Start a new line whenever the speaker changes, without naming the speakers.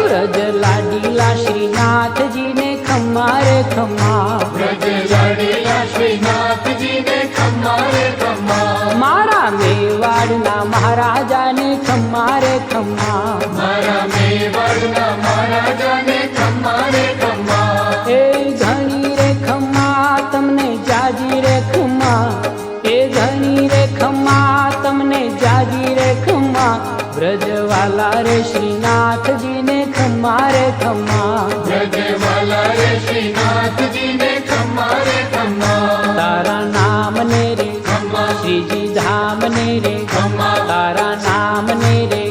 વ્રજ લાડીલા શ્રીનાથજી ને ખમ્મા રે ખમ્મા,
વ્રજ લાડીલા શ્રીનાથજી ને ખમ્મા રે ખમ્મા,
મારા મેવાડના મહારાજા ને ખમ્મા રે ખમ્મા,
મારા મેવાડના મહારાજા ને ખમ્મા રે ખમ્મા,
એ ઘણી રે ખમ્મા તમને જાજી રે ખમ્મા, એ ઘણી રે ખમ્મા તમને જાજી રે ખમ્મા, વ્રજવાલા રે શ્રીનાથજી ને ખમ્મા રે ખમ્મા,
વ્રજવાલા રે શ્રીનાથજી ને ખમ્મા રે ખમ્મા,
તારા નામ ને રે
ખમ્મા,
શ્રીજી ધામ ને રે
ખમ્મા,
તારા નામ ને રે